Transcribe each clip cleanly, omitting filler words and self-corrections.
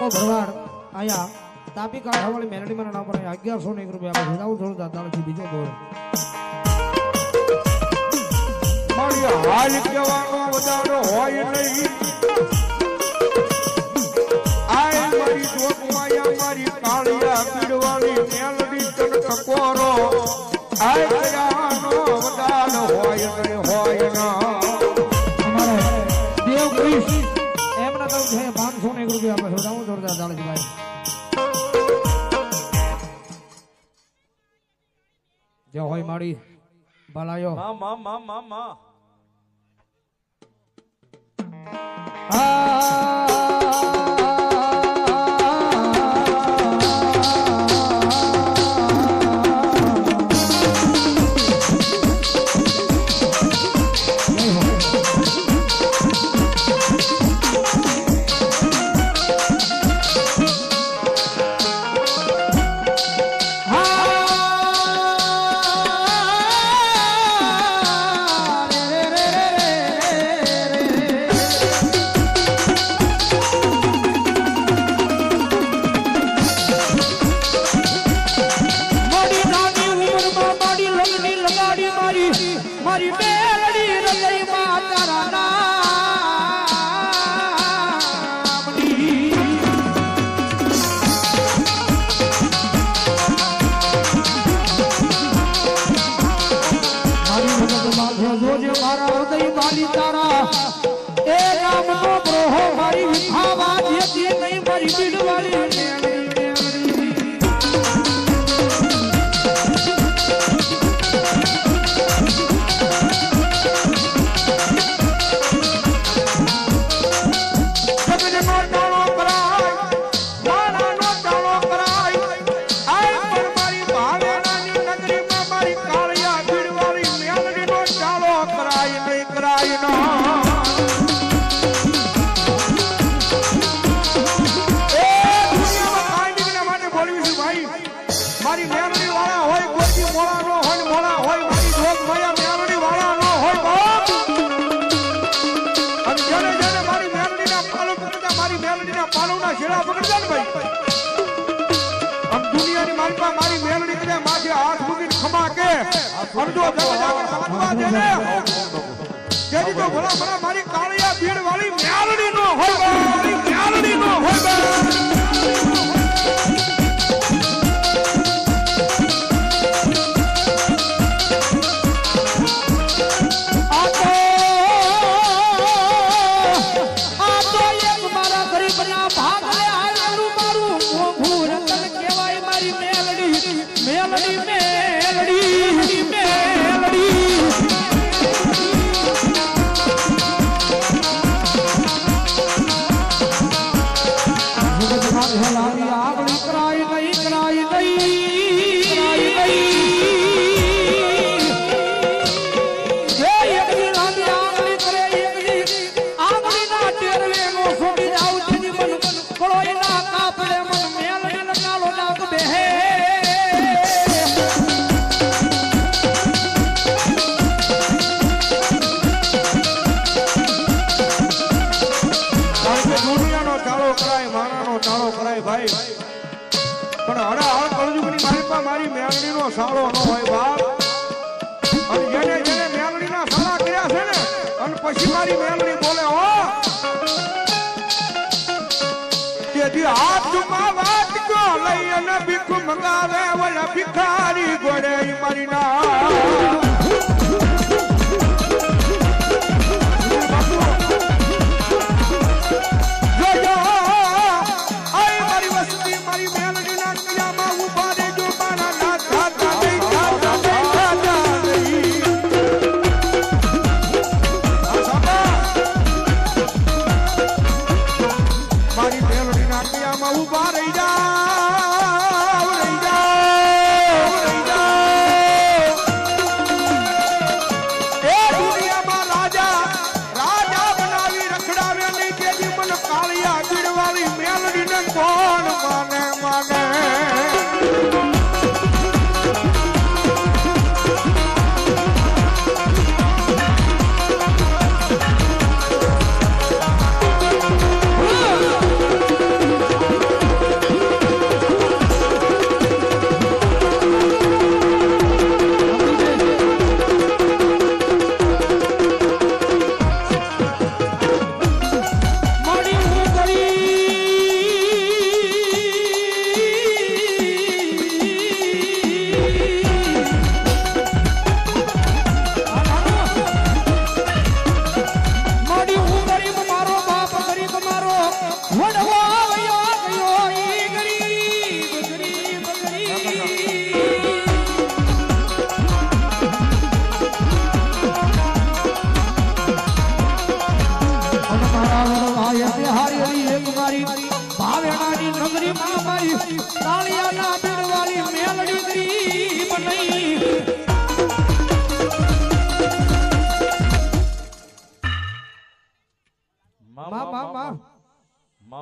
કાકો ભરવાડ આયા તાપી કાઠાવાળી મેલડી મારા નામ પર 1101 રૂપિયા આપે છે. થોડું દાદાથી બીજો બોલ મારી હાલ કહેવાનો વધારો હોય નહીં. આય મારી જોગમાયા મારી કાળિયા પીડવાળી મેલડી તન ટકોરો આય કયાનો વધારો હોય નહીં હોય ના. અમારે દેવ ક્રિશ એમના તો છે 501 રૂપિયા આપે છે. જોરદાર દાદાજી ભાઈ જો હોય મારી ભલાયો મારી મેલડી રતઈ માતારા નામની મારી ભગત માથે જોજે મારા હૃદય માલી તારા એ નામનો બ્રોહો મારી વિખાવા દેતી નહીં મારી બીડવાળી મેલડી મારી મેલડી વાળા હોય કોઈ મોળા નો હોય મોળા હોય મારી જોગ માયા મેલડી વાળા નો હોય બાપ. અને જેને જેને મારી મેલડીના પાલો પકડતા મારી મેલડીના પાલોના છેડા પકડતા ને ભાઈ આમ દુનિયાની મારી પાસે મારી મેલડી કદે માથે હાથ મૂકીને ખમા કે અરજો જગજાગર દે ને જેથી તો ભલા ભલા મારી કાળિયા ભીડ વાળી મેલડી નો હોય મારી મેલડી નો હોય મારી મેલડી નો સાળો ન હોય બાપ. અને જેને જેને મેલડી ના સાળા કર્યા છે ને અને પછી મારી મેલડી બોલે હો તેથી હાથ ચુમા વાત કો લઈ અને ભીખ મંગાવે વળા ભિખારી ગોળે મારી ના ઉભા રહી જાઓ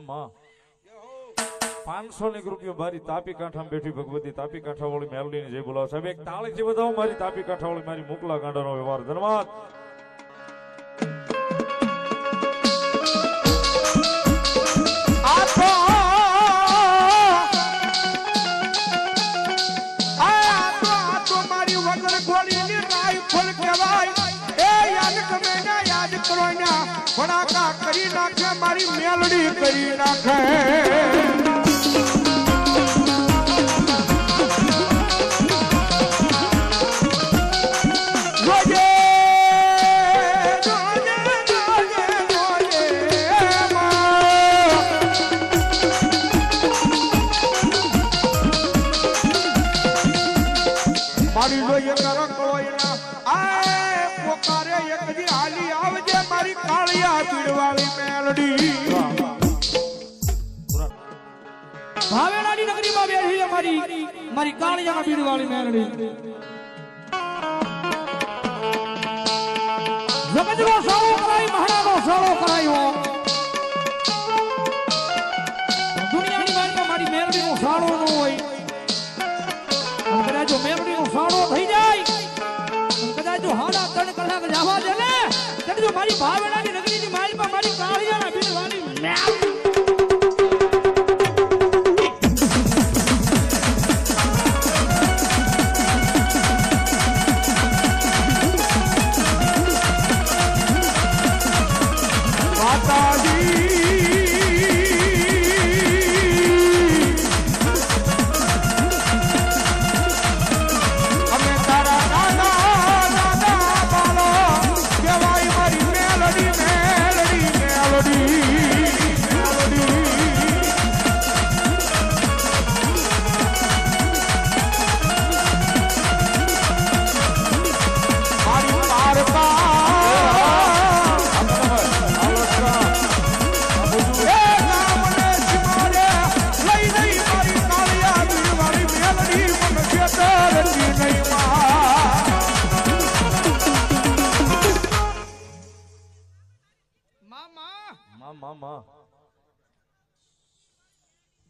માં 500 રૂપિયા મારી તાપી કાંઠામાં બેઠી ભગવતી તાપી કાંઠા વાળી મેલડીને જય બોલાવો સાહેબ એક તાળીથી બતાવો મારી તાપી કાંઠા વાળી મારી મુકલા ગાંડાનો વ્યવહાર ધન્યવાદ ફડાકા કરી નાખે મારી મેલડી કરી નાખે મારી જોઈએ કરકળો પોકારે એક દી હાલી આવજે મારી કાળિયા પીડવાળી મેલડી ભાવેણાની નગરીમાં બેઠી છે મારી કાળિયા પીડવાળી મેલડી જગતનો સાળો કરાય મહારાનો સાળો કરાયો દુનિયાની વાતમાં મારી મેલડીનો સાળો ન હોય કદાચ જો મેલડીનો સાળો થઈ જાય કદાચ જો હાડા 3 કલાક જવા દે ને ત્યારે જો મારી ભાવેણાની નગરીની માલમાં મારી કાળિયાના પીડવાની મેલડી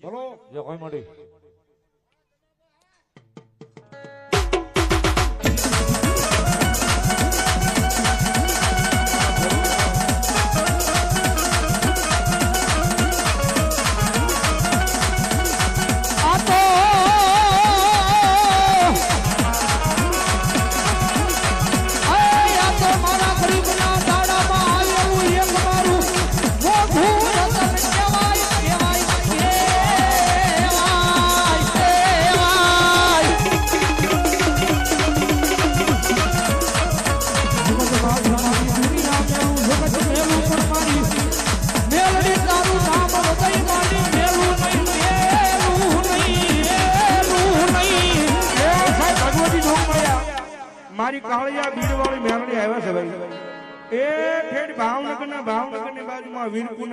બોલો જે કોઈ મળી મારી કાળિયા બીડવાળી મેલડી આવ્યા છે ભાઈ એ ઠેઠ ભાવનગરની બાજુમાં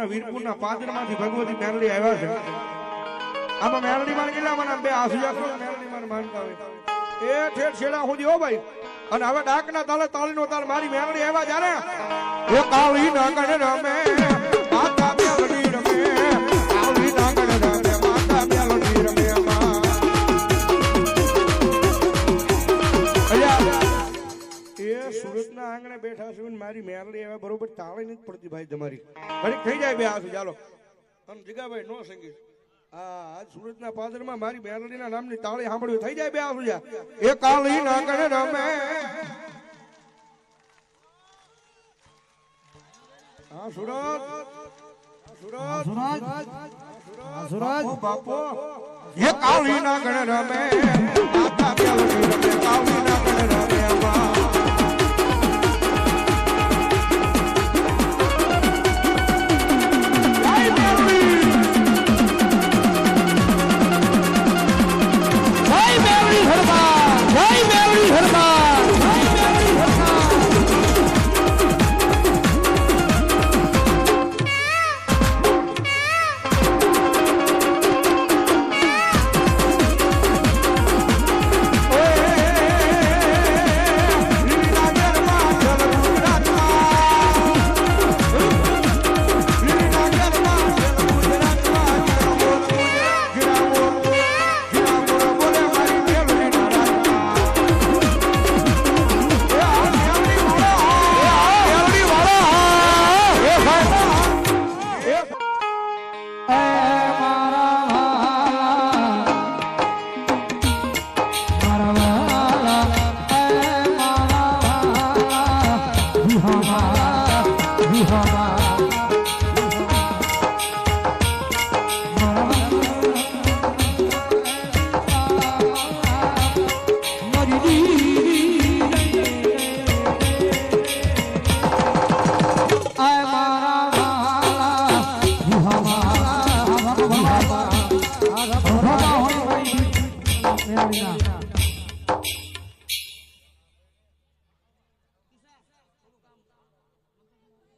વીરપુરના પાદરમાંથી ભગવતી મેલડી આવ્યા છે આમાં મેલડી માં કેટલા મને બે આસુજા મેલડી માં માનતા હોય એ ઠેઠ છેડા સુધી હો ભાઈ અને હવે ડાકના તાલે તાળીનો તાલ મારી મેલડી આવ્યા જ્યારે એ કાળી નાગણ રમે માતા મેલડી રમે કાળી નાગણ રમે માતા મેલડી રમે સુરતના આંગણે બેઠા છે મારી મેલડી હવે બરોબર તાળી નથી પડતી ભાઈ તમારી ઘડીક થઈ જાય બે આસુ ચાલો અને જીગાભાઈ નો સંગીત આજ સુરતના પાદરમાં મારી મેલડીના નામની તાળી સાંભળ્યું થઈ જાય બે આસુ જા એ કાળી નાગણ રમે હા સુરત બાપો એ કાળી નાગણ રમે માતા મેલડી રમે કાળી નાગણ રમે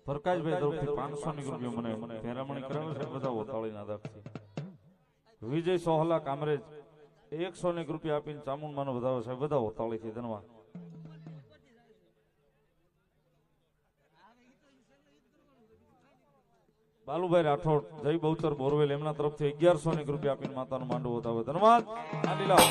પ્રકાશભાઈ તરફથી 500 રૂપિયા મને ફેરામણી કરાવે છે બધા ઓતાળીના દાખથી. વિજય સોહલા કામરેજ 100 રૂપિયા આપીને ચામુંડમાનો વધાવે છે બધા ઓતાળીથી ધન્યવાદ. બાલુભાઈ રાઠોડ જય બહુચર બોરવેલ એમના તરફથી 1100 રૂપિયા આપીને માતાનું માંડવું વધાવે ધન્યવાદ. આંટી લાવ.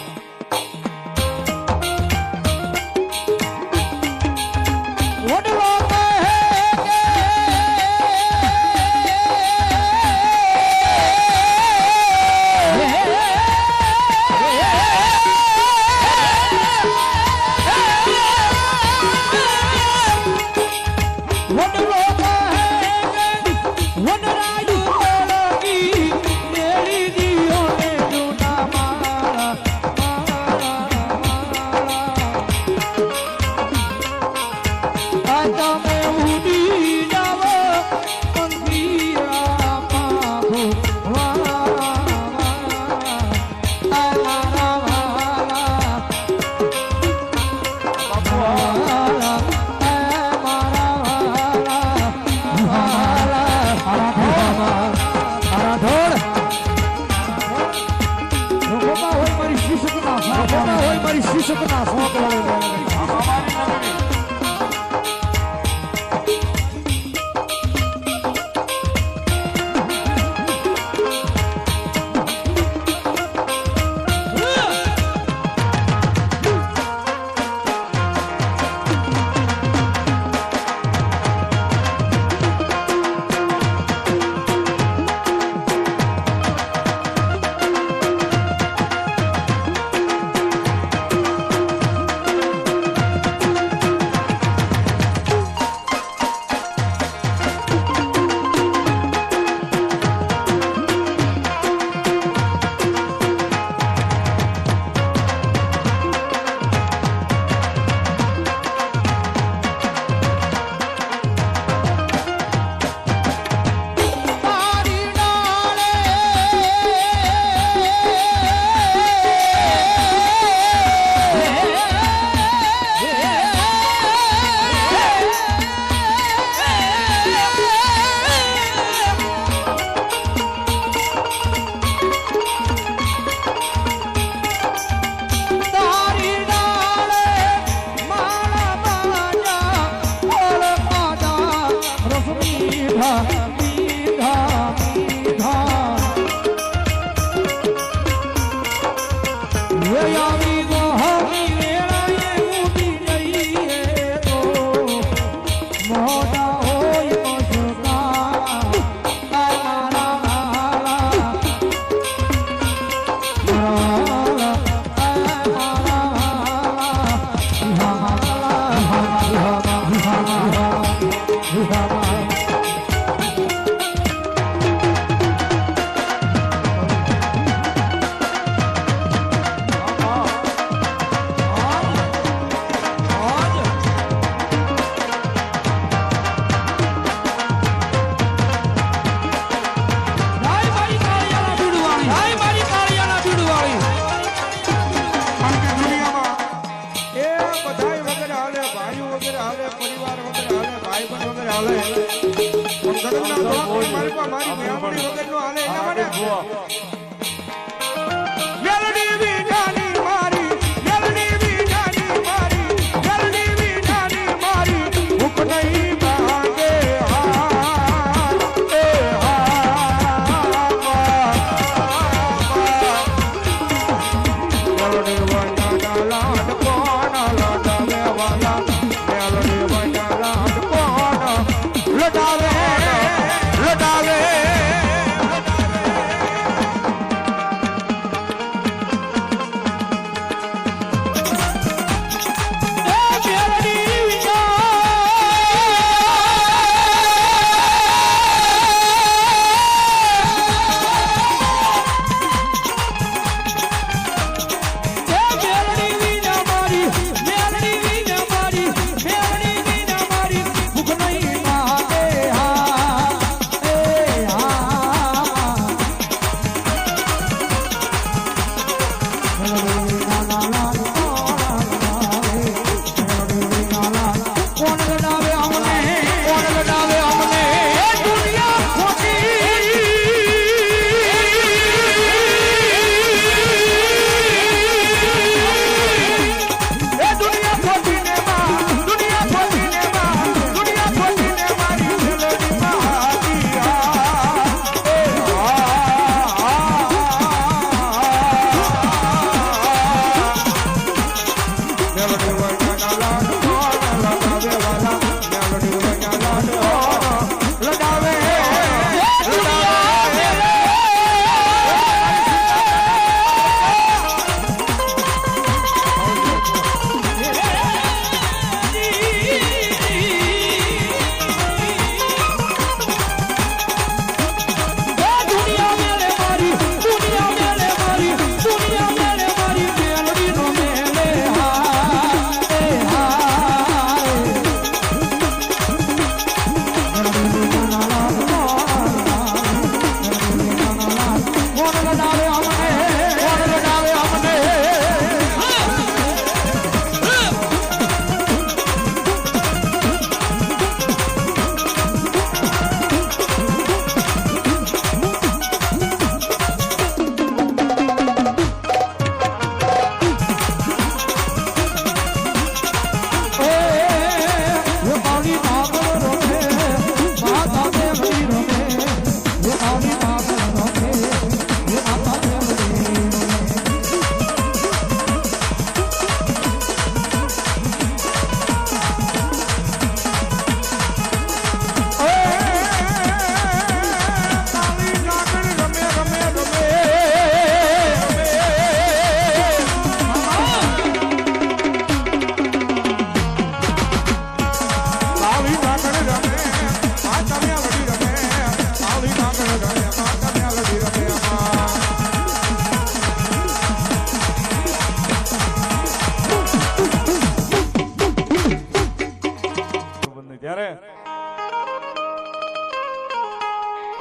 ત્યારે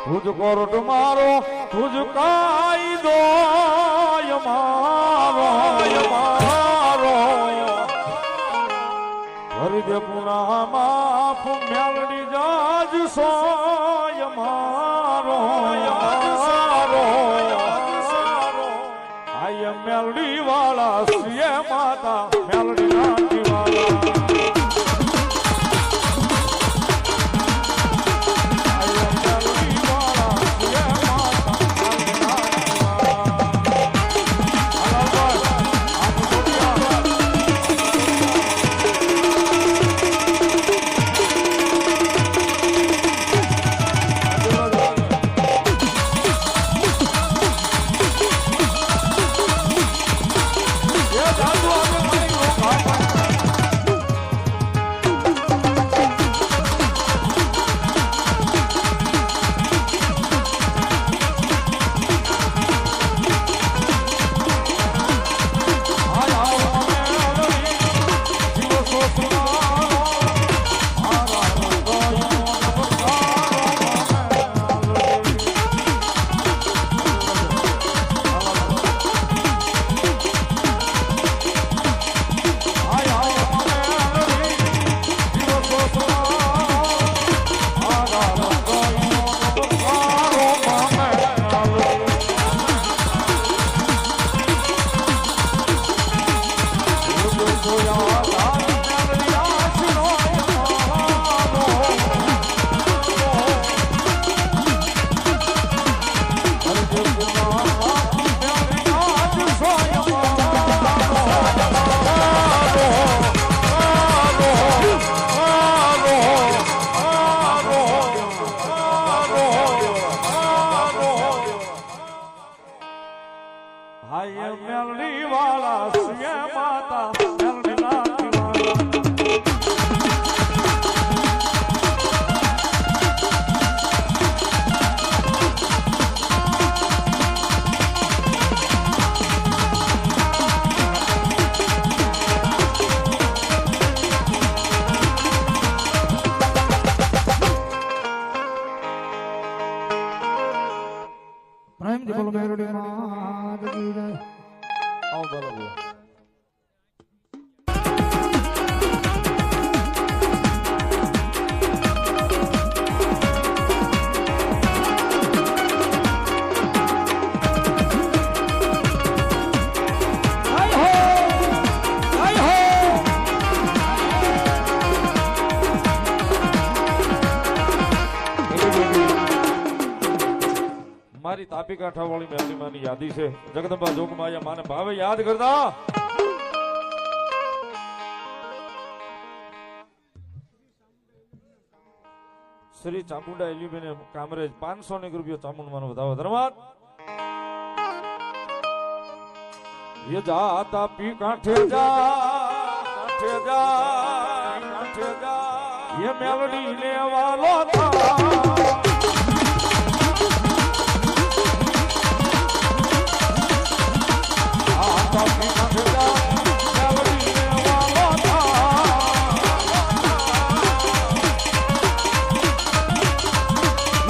તુજ કોરટ મારો તુજ કાયદો મારો હરિ દે પુના માફ મેલડી જાજ સોય મારો આય મેલડી વાળા સિય માતા મેલડી નાથી વાળા મેલડી વાળા સિય માતા મેલડી નાથી વાળા પ્રેમથી બોલો મેલડી માત કી જય. આવો બોલો બોલો મારી તાપી કાંઠા વાળી મેલડી માની યાદી છે જગદંબા જોગમાયા માને ભાવે યાદ કરતા શ્રી ચામુંડા એલ્યુબેને કામરેજ 500 રૂપિયા ચામુંડ માનો વધાવો ધર્માત ये जाता पी कांठे जा ये मेलडी ने वालो था आता पी कांठे जा मेलडी ने वालो था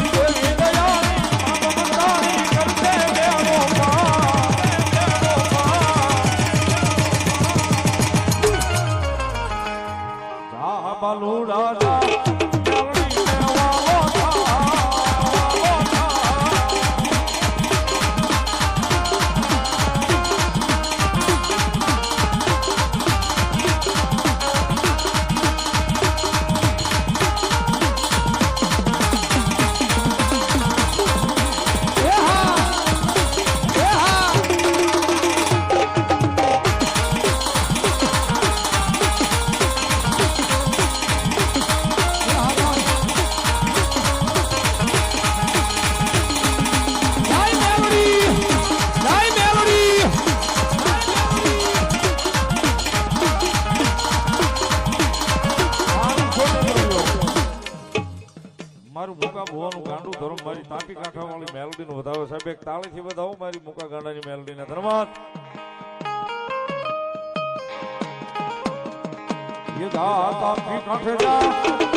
ये दयानी ममतानी करते मेरो बालू राजा मेलडी ने वालो था મારું મુકા ભોવાનું ગાંડું ધર્મ મારી તાપી કાંઠા વાળી મેલડી નું વધાવો સાહેબ એક તાળી થી વધાવો મારી મુકા ગાંડાની મેલડી ના ધર્માત ये तापी कांठे जा